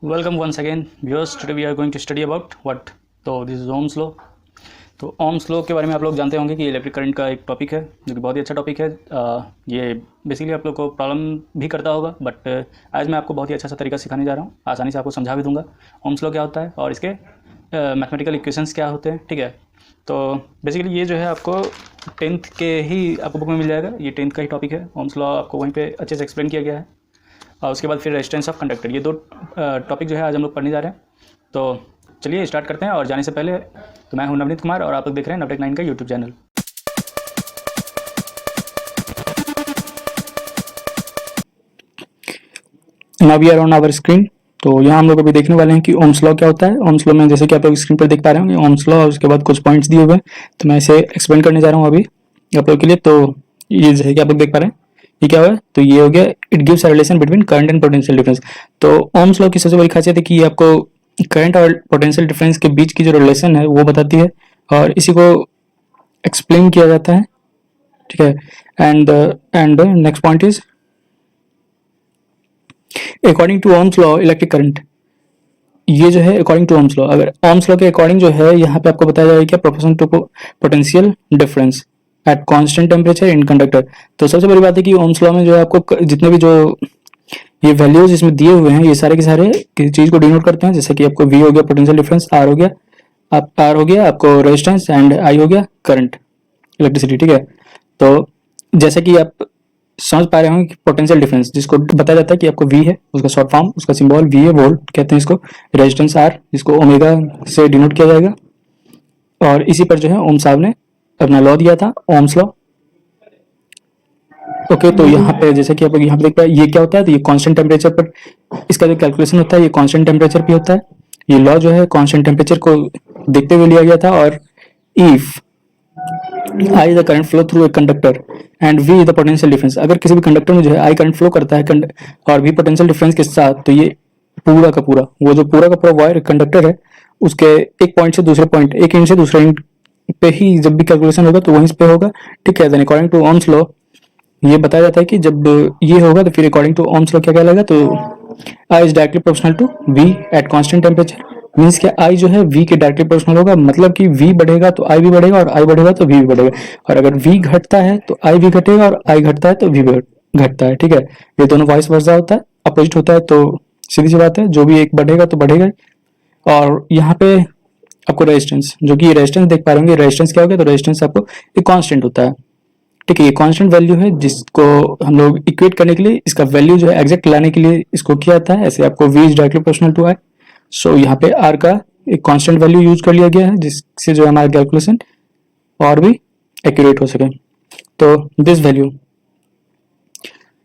Welcome once again, viewers. Today we are going to study about what? तो this is Ohm's law. तो ohms law के बारे में आप लोग जानते होंगे कि इलेक्ट्रिक करंट का एक टॉपिक है जो कि बहुत ही अच्छा टॉपिक है। ये बेसिकली आप लोग को प्रॉब्लम भी करता होगा, बट आज मैं आपको बहुत ही अच्छा सा तरीका सिखाने जा रहा हूँ। आसानी से आपको समझा भी दूंगा ओम्स लॉ क्या होता है और इसके मैथमेटिकल इक्वेशंस क्या होते हैं। ठीक है, तो बेसिकली ये जो है आपको 10th के ही आपको बुक में मिल जाएगा। ये 10th का ही टॉपिक है। ओम्स लॉ आपको वहीं पे अच्छे से एक्सप्लेन किया गया है। और उसके बाद फिर रेजिस्टेंस ऑफ कंडक्टर, ये दो टॉपिक जो है आज हम लोग पढ़ने जा रहे हैं। तो चलिए स्टार्ट करते हैं। और जाने से पहले तो मैं हूं नवनीत कुमार और आप लोग देख रहे हैं नवटेक 9 का YouTube channel. Now we are on our screen. तो यहाँ हम लोग अभी देखने वाले हैं कि ओम्स लॉ क्या होता है। ओम्स लॉ में जैसे कि आप लोग स्क्रीन पर देख पा रहे होंगे ओम्स लॉ, और उसके बाद कुछ पॉइंट्स दिए हुए हैं, तो मैं इसे एक्सप्लेन करने जा रहा हूँ अभी आप लोग के लिए। तो ये जैसे कि आप लोग देख पा रहे हैं ये क्या हुआ है, तो ये हो गया it gives a relation between current and potential difference. तो ओम्स लॉ की सबसे बड़ी खासियत है कि ये आपको करंट और पोटेंशियल डिफरेंस के बीच की जो रिलेशन है वो बताती है और इसी को एक्सप्लेन किया जाता है। ठीक है, and next point is according to Ohm's law electric current. ये जो है अकॉर्डिंग टू ओम्स लॉ, अगर ओम्स लॉ के अकॉर्डिंग जो है यहाँ पे आपको बताया जाएगा क्या, proportion to potential difference at constant temperature in conductor. तो सबसे बड़ी बात है कि ओम्स लॉ में जो है आपको जितने भी जो ये वैल्यूज इसमें दिए हुए हैं ये सारे के सारे किसी चीज को डिनोट करते हैं। जैसे कि आपको वी हो गया पोटेंशियल डिफरेंस, आर हो गया आर हो गया आपको रेजिस्टेंस, एंड आई हो गया करंट, इलेक्ट्रिसिटी। ठीक है, तो जैसे कि आप समझ पा रहे होंगे कि पोटेंशियल डिफरेंस जिसको बताया जाता है कि आपको वी है, उसका शॉर्ट फॉर्म उसका सिंबल वी है, वोल्ट कहते हैं इसको। रेजिस्टेंस आर जिसको ओमेगा से डिनोट किया जाएगा। और इसी पर जो है ओम साहब ने अपना लॉ दिया था, ओम्स लॉ। ओके, तो यहाँ पे जैसे कि आप लोग यहाँ पे देख पाए ये क्या होता है, तो ये कांस्टेंट टेम्परेचर पर इसका जो कैलकुलेशन होता है ये कांस्टेंट टेम्परेचर पे होता है। ये लॉ जो है कांस्टेंट टेम्परेचर को देखते हुए लिया गया था। और if I the current flow through a conductor and V the potential difference, अगर किसी भी कंडक्टर में जो है आई करंट फ्लो करता है और भी पोटेंशियल डिफरेंस के साथ, तो ये पूरा का पूरा वो जो पूरा का पूरा वायर कंडक्टर है उसके एक पॉइंट से दूसरे पॉइंट, एक इंच से दूसरे इंच पे ही जब भी कैलकुलेशन होगा तो वहीं पे होगा। ठीक है, then according to Ohm's law ये बताया जाता है कि जब ये होगा तो फिर अकॉर्डिंग टू ओम्स लॉ क्या कहलाएगा, तो I is directly proportional to V at constant temperature. Means क्या, आई जो है वी के डायरेक्टली प्रोपोर्शनल होगा, मतलब कि वी बढ़ेगा तो आई भी बढ़ेगा और आई बढ़ेगा तो वी भी बढ़ेगा। और अगर वी घटता है तो आई भी घटेगा और आई घटता है तो वी भी घटता है। ठीक है, ये दोनों वाइस वर्सा होता है, अपोजिट होता है। तो सीधी सी बात है, जो भी एक बढ़ेगा तो बढ़ेगा। और यहाँ पे आपको रेजिस्टेंस, जो कि रेजिस्टेंस देख पा रहे होंगे, रेजिस्टेंस क्या हो गया, तो रेजिस्टेंस आपको एक कांस्टेंट होता है। ठीक है, ये कांस्टेंट वैल्यू है जिसको हम लोग इक्वेट करने के लिए इसका वैल्यू जो है एग्जैक्ट लाने के लिए इसको किया जाता है। ऐसे आपको v is directly proportional to I, so यहाँ पे r का एक कांस्टेंट वैल्यू यूज कर लिया गया है जिससे जो हमारा कैलकुलेशन और भी एक्यूरेट हो सके। तो this value,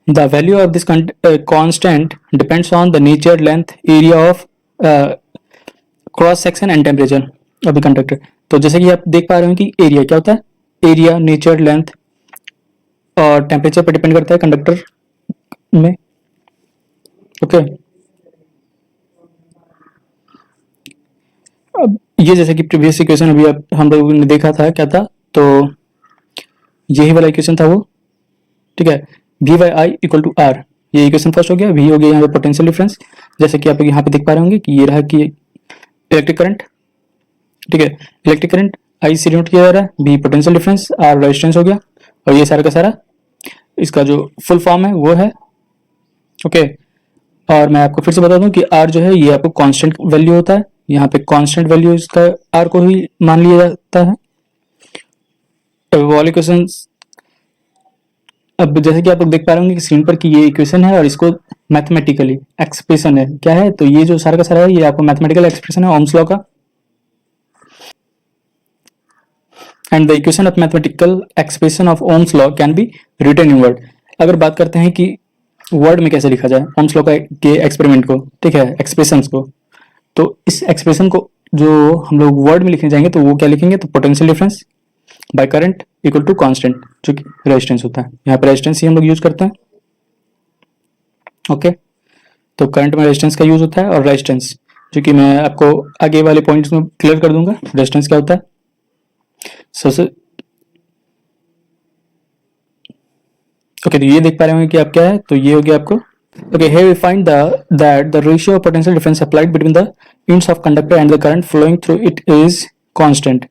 the value of this constant depends on the nature, length, area of cross section and temperature of the conductor. तो जैसे कि आप देख पा रहे हो कि एरिया क्या होता है, एरिया, नेचर, लेंथ और टेम्परेचर पर डिपेंड करता है कंडक्टर में। ओके, अब ये जैसे कि प्रीवियस इक्वेशन अभी हम लोगों ने देखा था क्या था, तो यही वाला इक्वेशन था वो। ठीक है, V by I equal to R, ये इक्वेशन फर्स्ट हो गया। वी हो गया यहाँ पे पोटेंशियल डिफरेंस, जैसे कि आप लोग यहाँ पे देख पा रहे होंगे कि ये रहा कि इलेक्ट्रिक करंट। ठीक है, इलेक्ट्रिक करंट आई से डिनोट किया जा रहा है, V potential difference, R resistance हो गया। और ये सारा का सारा इसका जो फुल फॉर्म है वो है। ओके, और मैं आपको फिर से बता दूं कि r जो है ये आपको कांस्टेंट वैल्यू होता है। यहाँ पे कांस्टेंट वैल्यू इसका r को ही मान लिया जाता है। इक्वेशन, अब जैसे कि आप लोग देख पा रहे होंगे कि स्क्रीन पर कि ये इक्वेशन है और इसको मैथमेटिकली एक्सप्रेशन है क्या है, तो ये जो सारा का सारा है ये आपको मैथमेटिकल एक्सप्रेशन है ओम्स लॉ का। And the equation of mathematical expression of Ohm's law can be written in word. अगर बात करते हैं कि वर्ड में कैसे लिखा जाए ओम्स लॉ का के एक्सपेरिमेंट को, ठीक है, एक्सप्रेशंस को, तो इस एक्सप्रेशन को जो हम लोग वर्ड में लिखने जाएंगे तो वो क्या लिखेंगे, तो potential difference by current equal to constant जो कि रेजिस्टेंस होता है। यहाँ पर रेजिस्टेंस ही हम लोग यूज करते हैं। ओके, तो करंट में रेजिस्टेंस का यूज होता है और रेजिस्टेंस जो कि मैं आपको आगे वाले पॉइंट्स में क्लियर कर दूंगा रेजिस्टेंस क्या होता है। सबसे ओके, तो ये देख पा रहे होंगे कि आप क्या है, तो ये हो गया आपको Okay, here we find that the ratio of potential difference applied between the ends of conductor and the current flowing through it is constant.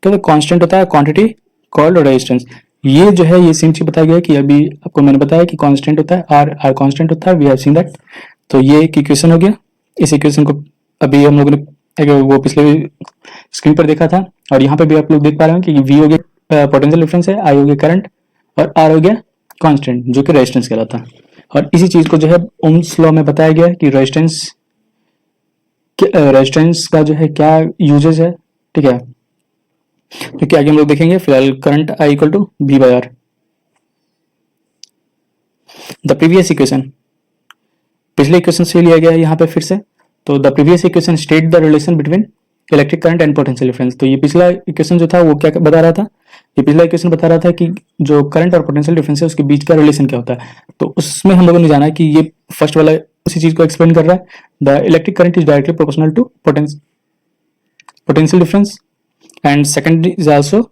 तो कांस्टेंट होता है क्वांटिटी कॉल्ड रेजिस्टेंस। ये जो है ये सेम चीज बताया गया है कि अभी आपको मैंने बताया कि कांस्टेंट होता है आर कांस्टेंट होता है, वी हैव सीन दैट। तो ये एक इक्वेशन हो गया। इस इक्वेशन को अभी हम लोगों ने वो पिछले स्क्रीन पर देखा था, और यहाँ पे भी आप लोग देख पा रहे हैं कि वी हो गया पोटेंशियल डिफरेंस है, आई हो गया करंट, और आर हो गया कांस्टेंट जो कि रेजिस्टेंस कहलाता है। और इसी चीज को जो है ओम्स लॉ में बताया गया है कि रेजिस्टेंस का जो है क्या यूजेज है, ठीक है। तो क्या आगे हम लोग देखेंगे। फिलहाल current I equal to V by R. The previous equation पिछले इक्वेशन से लिया गया है यहाँ पे फिर से। तो the previous equation state the relation between electric current and potential difference. तो ये पिछला इक्वेशन जो था वो क्या बता रहा था, ये पिछला इक्वेशन बता रहा था कि जो करंट और पोटेंशियल डिफरेंस है उसके बीच का रिलेशन क्या होता है। तो उसमें हम लोगों ने जाना कि ये फर्स्ट वाला उसी चीज को एक्सप्लेन कर रहा है। The electric current is directly proportional to potential difference, and second is also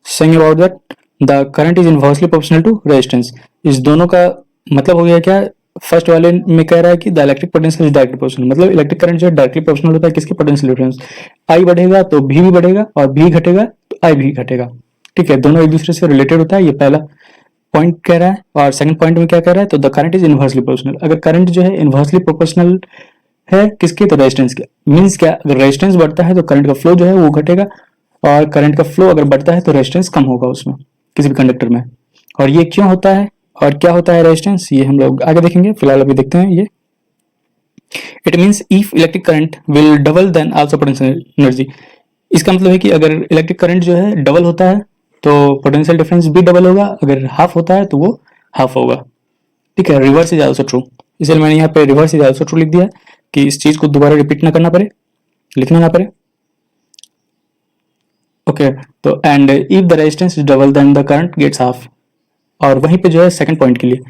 saying about that the current is inversely proportional to resistance. इस दोनों का मतलब हो गया क्या, फर्स्ट वाले में कह रहा है कि the electric potential is directly proportional, मतलब इलेक्ट्रिक करंट जो है डायरेक्टली प्रोपोर्शनल होता है किसके, पोटेंशियल डिफरेंस। आई बढ़ेगा तो भी बढ़ेगा, और भी घटेगा तो आई भी घटेगा, ठीक है। दोनों एक दूसरे से रिलेटेड होता है, ये पहला पॉइंट कह रहा है। और सेकंड पॉइंट में क्या कह रहा है, तो the current is inversely proportional. अगर करंट जो है इनवर्सली प्रोपोर्शनल है किसके, तो रेजिस्टेंस के। मींस क्या, अगर रेजिस्टेंस बढ़ता है तो करंट का फ्लो जो है वो घटेगा, और करंट का फ्लो अगर बढ़ता है तो रेजिस्टेंस कम होगा उसमें किसी भी कंडक्टर में। और ये क्यों होता है और क्या होता है रेजिस्टेंस, ये हम लोग आगे देखेंगे। फिलहाल अभी देखते हैं ये। It means if electric current will double then also potential energy. इसका मतलब है कि अगर इलेक्ट्रिक करंट जो है डबल होता है तो पोटेंशियल डिफरेंस भी डबल होगा, अगर हाफ होता है तो वो हाफ होगा, ठीक है। रिवर्स इज आल्सो ट्रू, इसलिए मैंने यहाँ पे रिवर्स इज आल्सो ट्रू लिख दिया कि इस चीज को दोबारा रिपीट ना करना पड़े, लिखना ना पड़े। ओके, तो and if the resistance is double then the current gets half. और वहीं पे जो है सेकंड पॉइंट के लिए,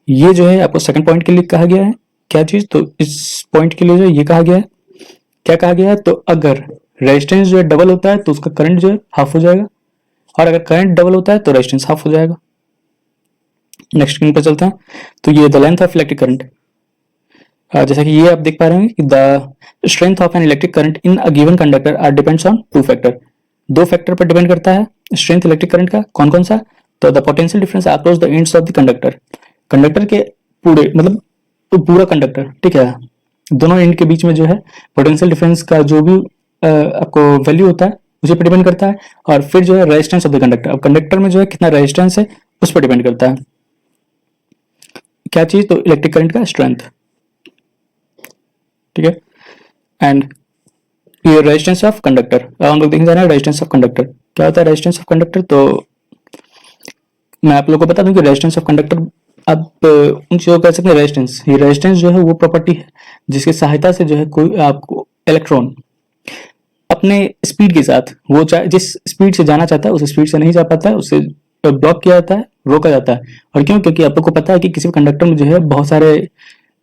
ये जो है आपको सेकंड पॉइंट के लिए कहा गया है क्या चीज, तो इस पॉइंट के लिए जो ये कहा गया है, क्या कहा गया है, तो अगर रेजिस्टेंस जो है डबल होता है तो उसका करंट जो है हाफ हो जाएगा, और अगर करंट डबल होता है तो रेजिस्टेंस हाफ हो जाएगा। नेक्स्ट स्क्रीन पर चलते हैं। तो ये the length of electric current, जैसा कि ये आप देख पा रहे हैं कि the strength of an electric current in a given conductor are depends on two factor. दो फैक्टर पर डिपेंड करता है स्ट्रेंथ इलेक्ट्रिक करंट का। कौन कौन सा, तो the potential difference across the ends of the conductor. Conductor के पूरे मतलब तो पूरा कंडक्टर, ठीक है, दोनों एंड के बीच में जो है पोटेंशियल डिफरेंस का जो भी आपको वैल्यू होता है उसे पर डिपेंड करता है। और फिर जो है रेजिस्टेंस ऑफ द कंडक्टर, अब कंडक्टर में जो है कितना रेजिस्टेंस है उस पर डिपेंड करता है क्या चीज, तो इलेक्ट्रिक करंट का स्ट्रेंथ, ठीक है। एंड ये रेजिस्टेंस ऑफ कंडक्टर, हम लोग देखने जा रहे हैं रेजिस्टेंस ऑफ कंडक्टर। क्या होता है रेजिस्टेंस ऑफ कंडक्टर, तो मैं आप लोगों को बता दूं कि रेजिस्टेंस ऑफ कंडक्टर आप उन चीजों को कह सकते हैं रेजिस्टेंस। ये रेजिस्टेंस जो है वो प्रॉपर्टी है जिसकी सहायता से जो है कोई आपको इलेक्ट्रॉन अपने स्पीड के साथ, वो चाहे जिस स्पीड से जाना चाहता है उस स्पीड से नहीं जा पाता है, उससे ब्लॉक किया जाता है, रोका जाता है। और क्यों, क्योंकि आप लोग को पता है कि किसी भी कंडक्टर में जो है बहुत सारे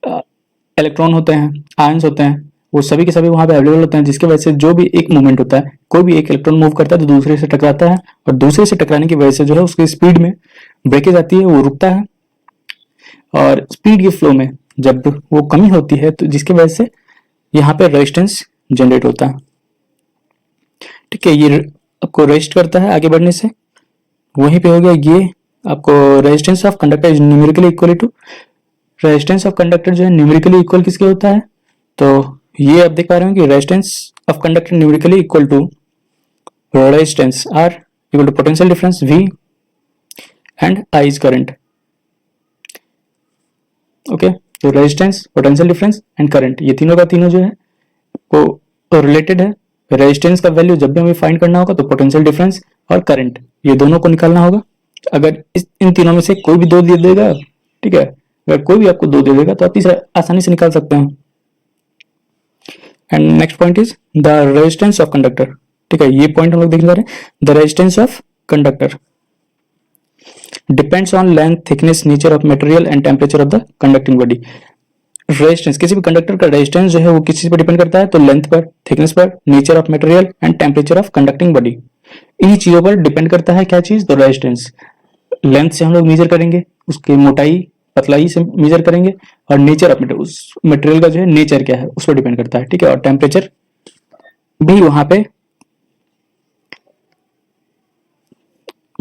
इलेक्ट्रॉन होते हैं, आयंस होते हैं, वो सभी के सभी वहां पे अवेलेबल होते हैं, जिसकी वजह से जो भी एक मूवमेंट होता है, कोई भी एक इलेक्ट्रॉन मूव करता है तो दूसरे से टकराता है, और दूसरे से टकराने की वजह से जो है उसकी स्पीड में ब्रेकेज आती है, वो रुकता है। और स्पीड के फ्लो में जब वो कमी होती है तो जिसकी वजह से यहाँ पे रेजिस्टेंस जनरेट होता है, ठीक है। ये आपको रेजिस्ट करता है आगे बढ़ने से। वहीं पे हो गया ये आपको resistance of conductor is numerically equal to, resistance of conductor जो है न्यूमेरिकली इक्वल किसके होता है, तो ये आप देख पा रहे हो कि resistance of conductor numerically equal to resistance R equal to potential difference V and I is current. Okay, तो resistance, potential difference and current, ये तीनों का तीनों जो है वो रिलेटेड है। रेजिस्टेंस का वैल्यू जब भी हमें फाइंड करना होगा तो पोटेंशियल डिफरेंस और करंट ये दोनों को निकालना होगा। अगर इन तीनों में से कोई भी दो दे देगा, ठीक है, अगर कोई भी आपको दो दे देगा तो आप तीसरा आसानी से निकाल सकते हैं। And next point is the resistance of conductor, ठीक है, ये पॉइंट हम लोग देखने जा रहे हैं। The resistance of conductor depends on length, thickness, nature of material and temperature of the conducting body. Resistance, किसी भी कंडक्टर का रेजिस्टेंस जो है वो किस चीज पर डिपेंड करता है, तो लेंथ पर, थिकनेस पर, nature of material and temperature of conducting body. इन्हीं चीजों पर डिपेंड करता है क्या चीज, तो रेजिस्टेंस। लेंथ से हम लोग मेजर करेंगे उसकी मोटाई पतला ही से मेजर करेंगे, और नेचर ऑफ मटेरियल, उस मटेरियल का जो है नेचर क्या है उस पर डिपेंड करता है, ठीक है। और टेम्परेचर भी वहां पे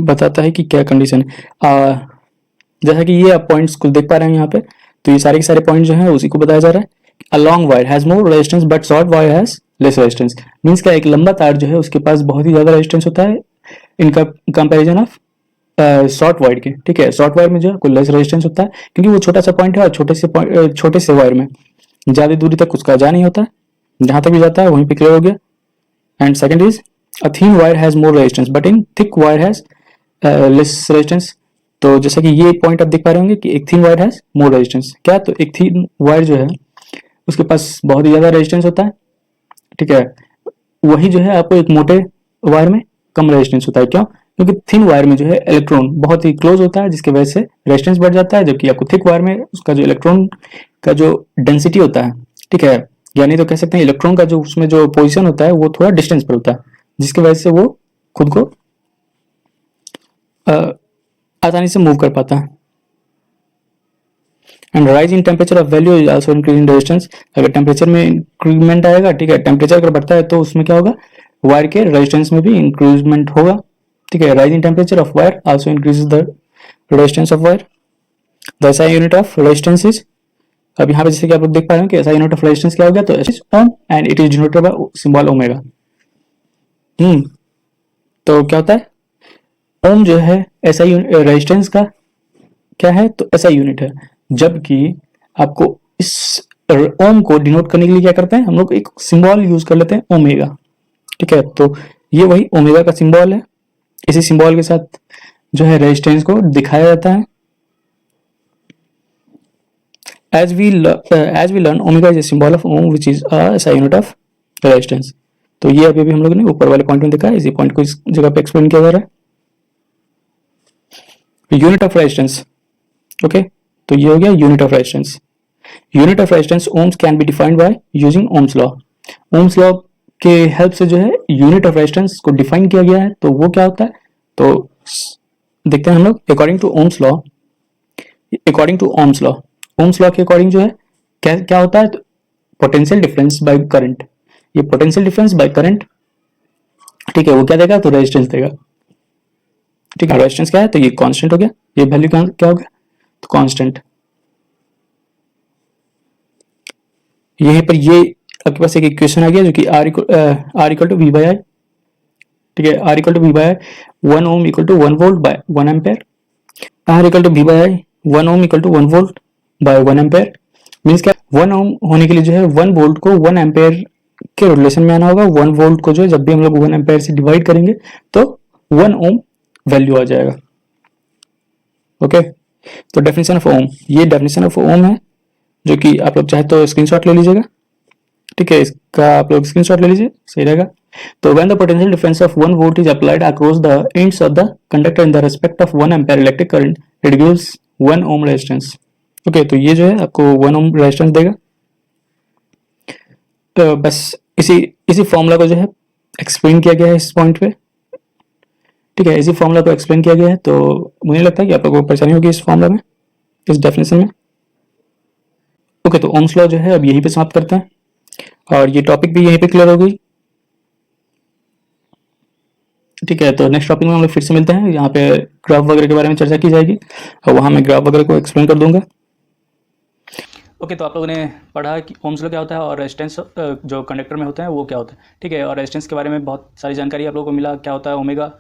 बताता है कि क्या कंडीशन है। जैसा कि ये आप पॉइंट्स को देख पा रहे हैं यहाँ पे, तो ये सारे के सारे पॉइंट जो हैं उसी को बताया जा रहा है। A long wire has more resistance but short wire has less resistance. Means का एक लंबा तार जो है उसके पास बहुत ही ज्यादा रेजिस्टेंस होता है इनका कंपैरिजन ऑफ शॉर्ट वायर के, ठीक है। शॉर्ट वायर में जो है कोई लेस रेजिस्टेंस होता है क्योंकि वो छोटा सा पॉइंट है, और छोटे से वायर में ज्यादा दूरी तक उसका जा नहीं होता है, जहां तक भी जाता है वहीं पे क्लियर हो गया। And second is a thin wire has more resistance but in thick wire has less resistance. तो जैसा कि ये पॉइंट आप देख पा रहे होंगे कि एक thin wire has more resistance, क्या तो एक थिन वायर जो है उसके पास बहुत ही ज्यादा रेजिस्टेंस होता है, ठीक है। वही जो है आपको एक मोटे वायर में कम रेजिस्टेंस होता है, क्यों? क्योंकि थिन वायर में जो है इलेक्ट्रॉन बहुत ही क्लोज होता है जिसकी वजह से रेजिस्टेंस बढ़ जाता है, जबकि आपको थिक वायर में उसका जो इलेक्ट्रॉन का जो डेंसिटी होता है, ठीक है, यानी तो कह सकते हैं इलेक्ट्रॉन का जो उसमें जो पोजीशन होता है वो थोड़ा डिस्टेंस पर होता है, जिसकी वजह से वो खुद को आसानी से मूव कर पाता है। And rise in temperature of value is also increase in resistance. अगर टेम्परेचर में इंक्रीमेंट आएगा, ठीक है, टेम्परेचर अगर बढ़ता है तो उसमें क्या होगा, वायर के रेजिस्टेंस में भी इंक्रीजमेंट होगा, ठीक है। Rise in temperature of wire also increases the resistance of wire. The SI unit of resistance is, अब यहाँ पे जैसे कि आप लोग देख पा रहे हैं कि एसआई यूनिट ऑफ रेजिस्टेंस क्या हो गया, तो ohm and it is denoted by symbol omega. तो क्या होता है, ओम जो है एसआई रेजिस्टेंस का क्या है, तो एसआई यूनिट है, जबकि आपको इस ओम को डिनोट करने के लिए क्या करते हैं हम लोग, एक सिंबल यूज कर लेते हैं ओमेगा, ठीक है। तो ये वही ओमेगा का सिंबल है, इसी सिंबल के साथ जो है रेजिस्टेंस को दिखाया जाता है। as we learn omega is a symbol of ohm which is a SI unit of resistance। तो ये अभी हम लोग ने ऊपर वाले पॉइंट में देखा है, इसी पॉइंट को इस जगह पे एक्सप्लेन किया जा रहा है। यूनिट ऑफ रेजिस्टेंस, ओके, तो ये हो गया unit of resistance. Unit of resistance ohms can be defined by using Ohm's law. Ohm's law के हेल्प से जो है यूनिट ऑफ रेजिस्टेंस को डिफाइन किया गया है। तो वो क्या होता है, तो देखते हैं हम लोग। According to Ohm's law, Ohm's law के अकॉर्डिंग जो है क्या होता है, पोटेंशियल डिफरेंस बाय करंट। ये पोटेंशियल डिफरेंस बाय करंट, ठीक है, वो क्या देगा, तो रेजिस्टेंस देगा, ठीक है। रेजिस्टेंस क्या है, तो ये कांस्टेंट हो गया, ये वैल्यू क्या हो गया, तो कांस्टेंट। यहीं पर ये आपके पास एक इक्वेशन आ गया जो कि R equal to V by I, ठीक है। R equal to V by I 1 ohm equal to 1 volt by 1 ampere. R equal to V by I 1 ohm equal to 1 volt by 1 ampere. Means क्या, 1 ओम होने के लिए जो है 1 volt को 1 ampere के रिलेशन में आना होगा। 1 वोल्ट को जो है जब भी हम लोग 1 एम्पेयर से डिवाइड करेंगे तो 1 ओम वैल्यू आ जाएगा, ओके। तो डेफिनेशन ऑफ ओम, ये डेफिनेशन ऑफ ओम है जो कि आप लोग चाहे तो स्क्रीनशॉट ले लीजिएगा, ठीक है, इसका आप लोग स्क्रीनशॉट ले लीजिए, सही रहेगा। तो when the potential difference of 1 volt is applied across the ends of the conductor in the respect of 1 ampere electric current, it gives 1 ohm resistance, okay. तो ये जो है आपको 1 ओम रेजिस्टेंस देगा। तो बस इसी फॉर्मूला को जो है एक्सप्लेन किया गया है इस पॉइंट पे, ठीक है, इसी फॉर्मूला को एक्सप्लेन किया गया है। तो मुझे लगता है कि आप लोगों को परेशानी होगी इस फॉर्मूला में, इस डेफिनेशन में, ओके। तो ओम्स लॉ जो है अब यहीं पे समाप्त करते हैं, और ये टॉपिक भी यहीं पे क्लियर हो गई, ठीक है। तो नेक्स्ट टॉपिक में हम लोग फिर से मिलते हैं, यहाँ पे ग्राफ वगैरह के बारे में चर्चा की जाएगी, और वहाँ मैं ग्राफ वगैरह को एक्सप्लेन कर दूंगा, ओके। तो आप लोगों ने पढ़ा कि ओम्स लॉ क्या होता है और रेजिस्टेंस जो कंडक्टर में होते हैं वो क्या होता है, ठीक है। और रेजिस्टेंस के बारे में बहुत सारी जानकारी आप लोगों को मिला, क्या होता है ओमेगा,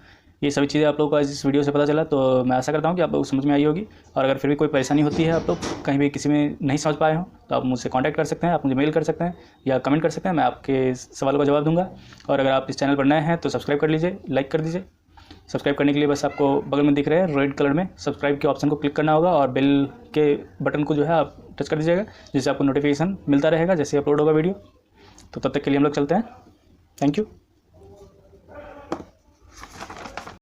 ये सभी चीज़ें आप लोगों को इस वीडियो से पता चला। तो मैं आशा करता हूँ कि आप लोग समझ में आई होगी, और अगर फिर भी कोई परेशानी होती है, आप लोग कहीं भी किसी में नहीं समझ पाए हो, तो आप मुझसे कांटेक्ट कर सकते हैं, आप मुझे मेल कर सकते हैं या कमेंट कर सकते हैं, मैं आपके सवालों का जवाब दूंगा। और अगर आप इस चैनल पर नए हैं तो सब्सक्राइब कर लीजिए, लाइक कर दीजिए। सब्सक्राइब करने के लिए बस आपको बगल में दिख रहे हैं रेड कलर में सब्सक्राइब के ऑप्शन को क्लिक करना होगा, और बेल के बटन को जो है आप टच कर दीजिएगा, जिससे आपको नोटिफिकेशन मिलता रहेगा जैसे अपलोड होगा वीडियो। तो तब तक के लिए हम लोग चलते हैं, थैंक यू।